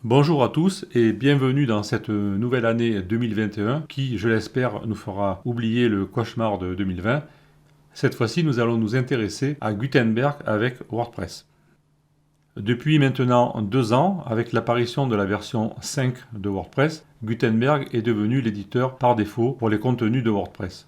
Bonjour à tous et bienvenue dans cette nouvelle année 2021 qui, je l'espère, nous fera oublier le cauchemar de 2020. Cette fois-ci, nous allons nous intéresser à Gutenberg avec WordPress. Depuis maintenant 2 ans, avec l'apparition de la version 5 de WordPress, Gutenberg est devenu l'éditeur par défaut pour les contenus de WordPress.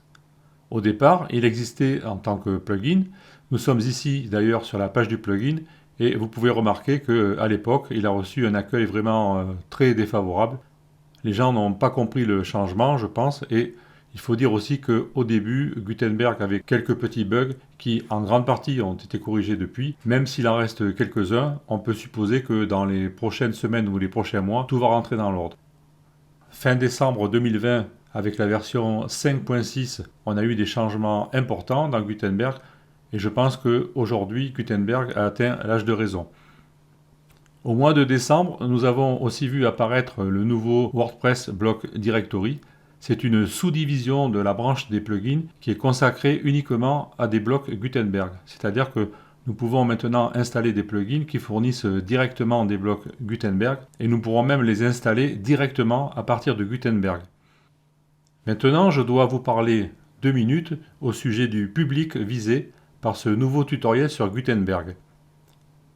Au départ, il existait en tant que plugin. Nous sommes ici d'ailleurs sur la page du plugin et vous pouvez remarquer qu'à l'époque, il a reçu un accueil vraiment très défavorable. Les gens n'ont pas compris le changement, je pense, et il faut dire aussi qu'au début, Gutenberg avait quelques petits bugs qui, en grande partie, ont été corrigés depuis. Même s'il en reste quelques-uns, on peut supposer que dans les prochaines semaines ou les prochains mois, tout va rentrer dans l'ordre. Fin décembre 2020, avec la version 5.6, on a eu des changements importants dans Gutenberg et je pense qu'aujourd'hui, Gutenberg a atteint l'âge de raison. Au mois de décembre, nous avons aussi vu apparaître le nouveau WordPress Block Directory. C'est une sous-division de la branche des plugins qui est consacrée uniquement à des blocs Gutenberg. C'est-à-dire que nous pouvons maintenant installer des plugins qui fournissent directement des blocs Gutenberg et nous pourrons même les installer directement à partir de Gutenberg. Maintenant, je dois vous parler 2 minutes au sujet du public visé par ce nouveau tutoriel sur Gutenberg.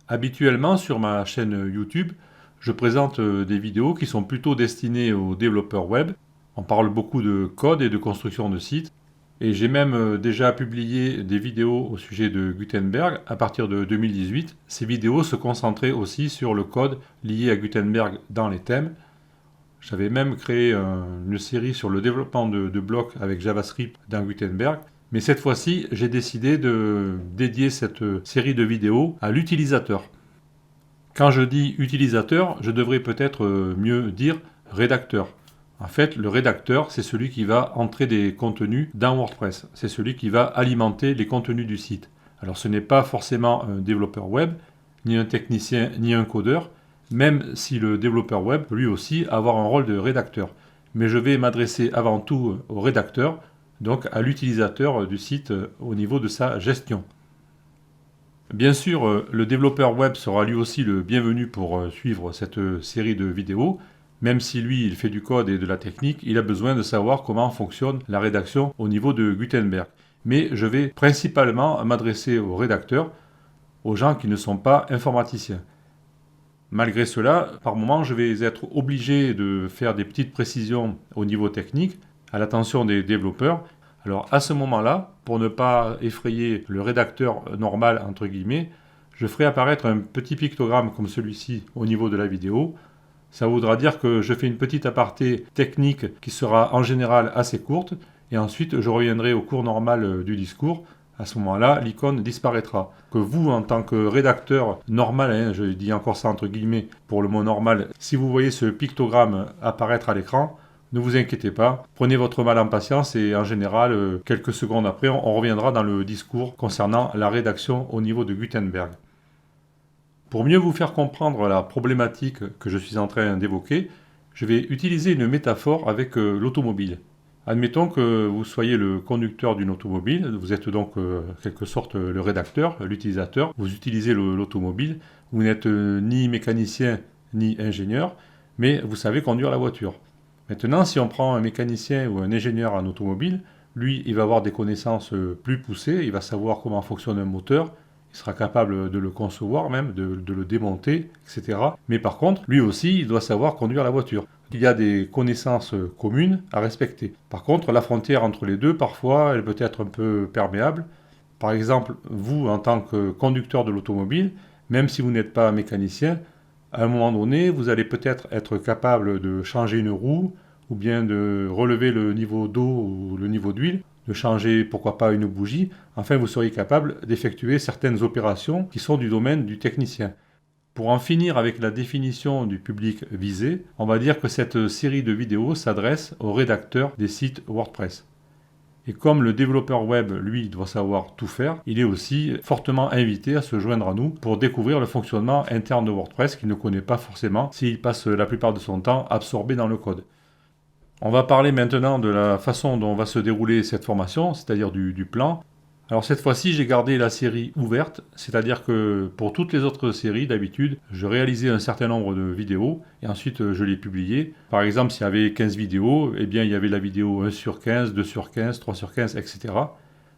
Habituellement, sur ma chaîne YouTube, je présente des vidéos qui sont plutôt destinées aux développeurs web. On parle beaucoup de code et de construction de sites. Et j'ai même déjà publié des vidéos au sujet de Gutenberg à partir de 2018. Ces vidéos se concentraient aussi sur le code lié à Gutenberg dans les thèmes. J'avais même créé une série sur le développement de blocs avec JavaScript dans Gutenberg. Mais cette fois-ci, j'ai décidé de dédier cette série de vidéos à l'utilisateur. Quand je dis utilisateur, je devrais peut-être mieux dire rédacteur. En fait, le rédacteur, c'est celui qui va entrer des contenus dans WordPress. C'est celui qui va alimenter les contenus du site. Alors ce n'est pas forcément un développeur web, ni un technicien, ni un codeur, même si le développeur web peut lui aussi avoir un rôle de rédacteur. Mais je vais m'adresser avant tout au rédacteur, donc à l'utilisateur du site au niveau de sa gestion. Bien sûr, le développeur web sera lui aussi le bienvenu pour suivre cette série de vidéos. Même si lui, il fait du code et de la technique, il a besoin de savoir comment fonctionne la rédaction au niveau de Gutenberg. Mais je vais principalement m'adresser aux rédacteurs, aux gens qui ne sont pas informaticiens. Malgré cela, par moments, je vais être obligé de faire des petites précisions au niveau technique, à l'attention des développeurs. Alors à ce moment-là, pour ne pas effrayer le rédacteur normal, entre guillemets, je ferai apparaître un petit pictogramme comme celui-ci au niveau de la vidéo. Ça voudra dire que je fais une petite aparté technique qui sera en général assez courte, et ensuite je reviendrai au cours normal du discours. À ce moment-là, l'icône disparaîtra. Que vous, en tant que rédacteur normal, je dis encore ça entre guillemets pour le mot normal, si vous voyez ce pictogramme apparaître à l'écran, ne vous inquiétez pas, prenez votre mal en patience et en général, quelques secondes après, on reviendra dans le discours concernant la rédaction au niveau de Gutenberg. Pour mieux vous faire comprendre la problématique que je suis en train d'évoquer, je vais utiliser une métaphore avec l'automobile. Admettons que vous soyez le conducteur d'une automobile, vous êtes donc en quelque sorte le rédacteur, l'utilisateur, vous utilisez l'automobile, vous n'êtes ni mécanicien ni ingénieur, mais vous savez conduire la voiture. Maintenant, si on prend un mécanicien ou un ingénieur en automobile, lui, il va avoir des connaissances plus poussées, il va savoir comment fonctionne un moteur, il sera capable de le concevoir même, de le démonter, etc. Mais par contre, lui aussi, il doit savoir conduire la voiture. Il y a des connaissances communes à respecter. Par contre, la frontière entre les deux, parfois, elle peut être un peu perméable. Par exemple, vous, en tant que conducteur de l'automobile, même si vous n'êtes pas mécanicien, à un moment donné, vous allez peut-être être capable de changer une roue, ou bien de relever le niveau d'eau ou le niveau d'huile, de changer, pourquoi pas, une bougie. Enfin, vous seriez capable d'effectuer certaines opérations qui sont du domaine du technicien. Pour en finir avec la définition du public visé, on va dire que cette série de vidéos s'adresse aux rédacteurs des sites WordPress. Et comme le développeur web, lui, doit savoir tout faire, il est aussi fortement invité à se joindre à nous pour découvrir le fonctionnement interne de WordPress qu'il ne connaît pas forcément s'il passe la plupart de son temps absorbé dans le code. On va parler maintenant de la façon dont va se dérouler cette formation, c'est-à-dire du plan. Alors cette fois-ci, j'ai gardé la série ouverte, c'est-à-dire que pour toutes les autres séries, d'habitude, je réalisais un certain nombre de vidéos et ensuite je les publiais. Par exemple, s'il y avait 15 vidéos, eh bien il y avait la vidéo 1 sur 15, 2 sur 15, 3 sur 15, etc.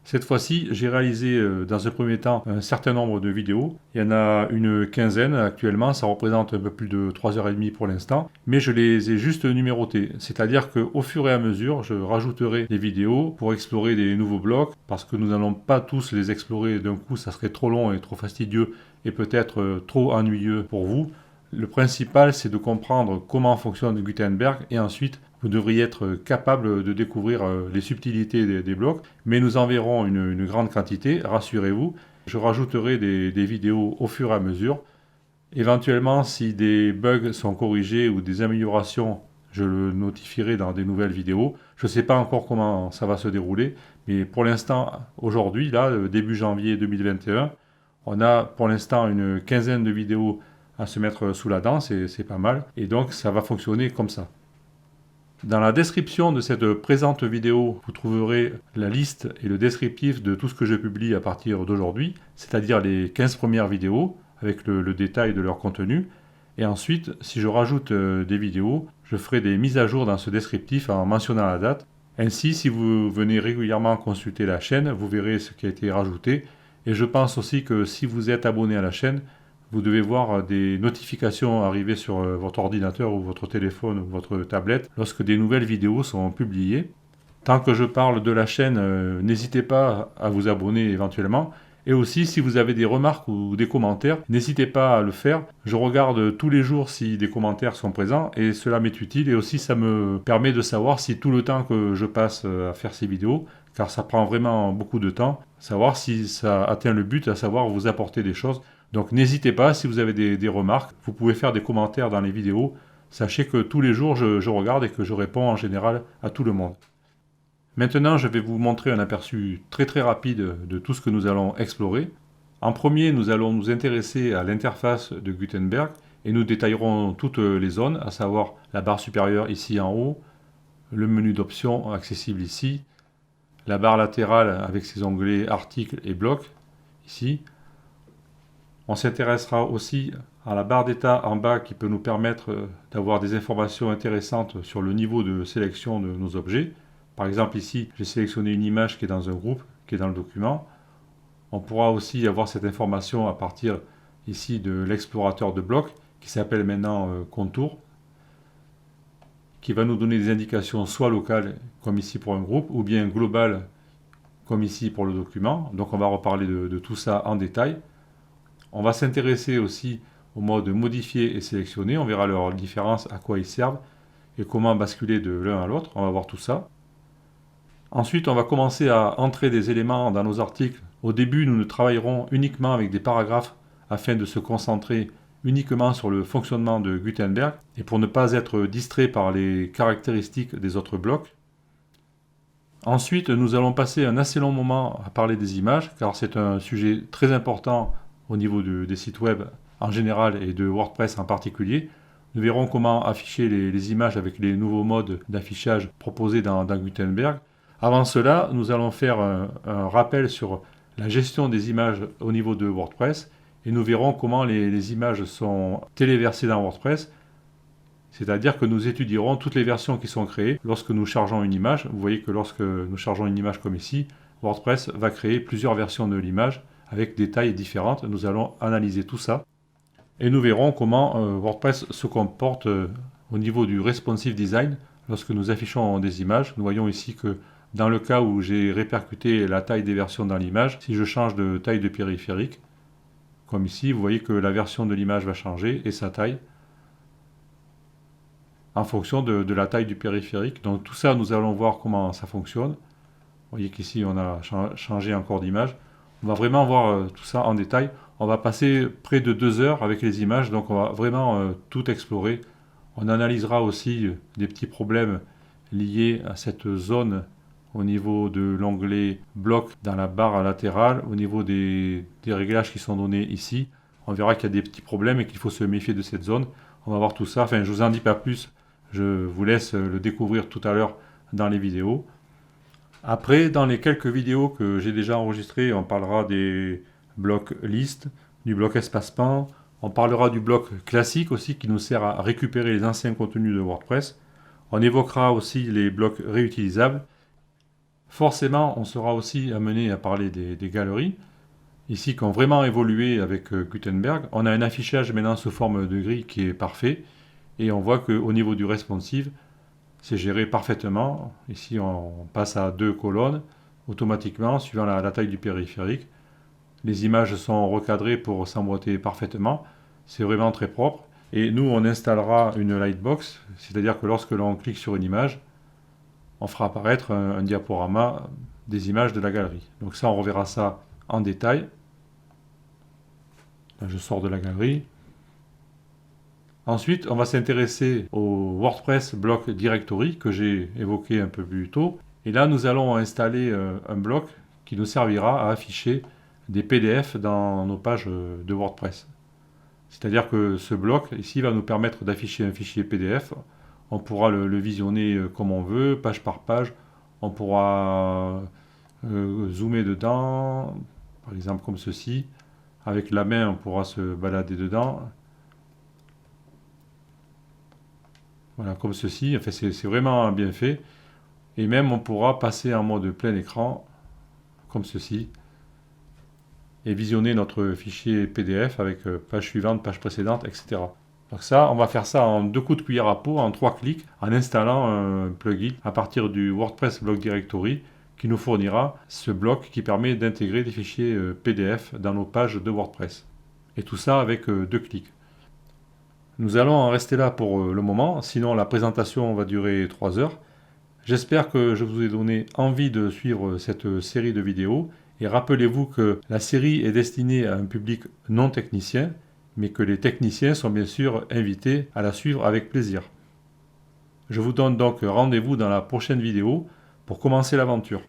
Cette fois-ci, j'ai réalisé dans un premier temps un certain nombre de vidéos. Il y en a une quinzaine actuellement, ça représente un peu plus de 3h30 pour l'instant, mais je les ai juste numérotées. C'est-à-dire qu'au fur et à mesure, je rajouterai des vidéos pour explorer des nouveaux blocs, parce que nous n'allons pas tous les explorer d'un coup, ça serait trop long et trop fastidieux et peut-être trop ennuyeux pour vous. Le principal, c'est de comprendre comment fonctionne Gutenberg et ensuite vous devriez être capable de découvrir les subtilités des blocs, mais nous en verrons une grande quantité, rassurez-vous. Je rajouterai des vidéos au fur et à mesure. Éventuellement, si des bugs sont corrigés ou des améliorations, je le notifierai dans des nouvelles vidéos. Je ne sais pas encore comment ça va se dérouler, mais pour l'instant, aujourd'hui, là, début janvier 2021, on a pour l'instant une quinzaine de vidéos à se mettre sous la dent, c'est pas mal, et donc ça va fonctionner comme ça. Dans la description de cette présente vidéo, vous trouverez la liste et le descriptif de tout ce que je publie à partir d'aujourd'hui, c'est-à-dire les 15 premières vidéos, avec le détail de leur contenu. Et ensuite, si je rajoute des vidéos, je ferai des mises à jour dans ce descriptif en mentionnant la date. Ainsi, si vous venez régulièrement consulter la chaîne, vous verrez ce qui a été rajouté. Et je pense aussi que si vous êtes abonné à la chaîne, vous devez voir des notifications arriver sur votre ordinateur ou votre téléphone ou votre tablette lorsque des nouvelles vidéos sont publiées. Tant que je parle de la chaîne, n'hésitez pas à vous abonner éventuellement. Et aussi, si vous avez des remarques ou des commentaires, n'hésitez pas à le faire. Je regarde tous les jours si des commentaires sont présents et cela m'est utile. Et aussi, ça me permet de savoir si tout le temps que je passe à faire ces vidéos, car ça prend vraiment beaucoup de temps, savoir si ça atteint le but, à savoir vous apporter des choses. Donc n'hésitez pas, si vous avez des remarques, vous pouvez faire des commentaires dans les vidéos. Sachez que tous les jours, je regarde et que je réponds en général à tout le monde. Maintenant, je vais vous montrer un aperçu très rapide de tout ce que nous allons explorer. En premier, nous allons nous intéresser à l'interface de Gutenberg et nous détaillerons toutes les zones, à savoir la barre supérieure ici en haut, le menu d'options accessible ici, la barre latérale avec ses onglets articles et blocs ici. On s'intéressera aussi à la barre d'état en bas qui peut nous permettre d'avoir des informations intéressantes sur le niveau de sélection de nos objets. Par exemple ici, j'ai sélectionné une image qui est dans un groupe, qui est dans le document. On pourra aussi avoir cette information à partir ici de l'explorateur de blocs qui s'appelle maintenant Contour, qui va nous donner des indications soit locales comme ici pour un groupe ou bien globales comme ici pour le document. Donc on va reparler de tout ça en détail. On va s'intéresser aussi au mode modifier et sélectionner. On verra leur différence, à quoi ils servent et comment basculer de l'un à l'autre. On va voir tout ça. Ensuite, on va commencer à entrer des éléments dans nos articles. Au début, nous ne travaillerons uniquement avec des paragraphes afin de se concentrer uniquement sur le fonctionnement de Gutenberg et pour ne pas être distrait par les caractéristiques des autres blocs. Ensuite, nous allons passer un assez long moment à parler des images car c'est un sujet très important au niveau des sites web en général et de WordPress en particulier. Nous verrons comment afficher les images avec les nouveaux modes d'affichage proposés dans Gutenberg. Avant cela, nous allons faire un rappel sur la gestion des images au niveau de WordPress et nous verrons comment les images sont téléversées dans WordPress. C'est-à-dire que nous étudierons toutes les versions qui sont créées lorsque nous chargeons une image. Vous voyez que lorsque nous chargeons une image comme ici, WordPress va créer plusieurs versions de l'image avec des tailles différentes. Nous allons analyser tout ça et nous verrons comment WordPress se comporte au niveau du responsive design lorsque nous affichons des images. Nous voyons ici que dans le cas où j'ai répercuté la taille des versions dans l'image, si je change de taille de périphérique, comme ici, vous voyez que la version de l'image va changer et sa taille en fonction de la taille du périphérique. Donc tout ça, nous allons voir comment ça fonctionne. Vous voyez qu'ici, on a changé encore d'image. On va vraiment voir tout ça en détail. On va passer près de 2 heures avec les images, donc on va vraiment tout explorer. On analysera aussi des petits problèmes liés à cette zone au niveau de l'onglet bloc dans la barre latérale, au niveau des réglages qui sont donnés ici. On verra qu'il y a des petits problèmes et qu'il faut se méfier de cette zone. On va voir tout ça. Enfin, je ne vous en dis pas plus. Je vous laisse le découvrir tout à l'heure dans les vidéos. Après, dans les quelques vidéos que j'ai déjà enregistrées, on parlera des blocs liste, du bloc espacement, on parlera du bloc classique aussi qui nous sert à récupérer les anciens contenus de WordPress. On évoquera aussi les blocs réutilisables. Forcément, on sera aussi amené à parler des galeries, ici qui ont vraiment évolué avec Gutenberg. On a un affichage maintenant sous forme de grille qui est parfait, et on voit qu'au niveau du responsive, c'est géré parfaitement. Ici, on passe à 2 colonnes automatiquement, suivant la taille du périphérique. Les images sont recadrées pour s'emboîter parfaitement. C'est vraiment très propre. Et nous, on installera une lightbox, c'est-à-dire que lorsque l'on clique sur une image, on fera apparaître un diaporama des images de la galerie. Donc ça, on reverra ça en détail. Là, je sors de la galerie. Ensuite, on va s'intéresser au WordPress Block Directory que j'ai évoqué un peu plus tôt. Et là, nous allons installer un bloc qui nous servira à afficher des PDF dans nos pages de WordPress. C'est-à-dire que ce bloc ici va nous permettre d'afficher un fichier PDF. On pourra le visionner comme on veut, page par page. On pourra zoomer dedans, par exemple comme ceci. Avec la main, on pourra se balader dedans. Voilà, comme ceci. Enfin, c'est vraiment bien fait. Et même, on pourra passer en mode plein écran, comme ceci, et visionner notre fichier PDF avec page suivante, page précédente, etc. Donc ça, on va faire ça en 2 coups de cuillère à peau, en 3 clics, en installant un plugin à partir du WordPress Block Directory qui nous fournira ce bloc qui permet d'intégrer des fichiers PDF dans nos pages de WordPress. Et tout ça avec 2 clics. Nous allons en rester là pour le moment, sinon la présentation va durer 3 heures. J'espère que je vous ai donné envie de suivre cette série de vidéos. Et rappelez-vous que la série est destinée à un public non technicien, mais que les techniciens sont bien sûr invités à la suivre avec plaisir. Je vous donne donc rendez-vous dans la prochaine vidéo pour commencer l'aventure.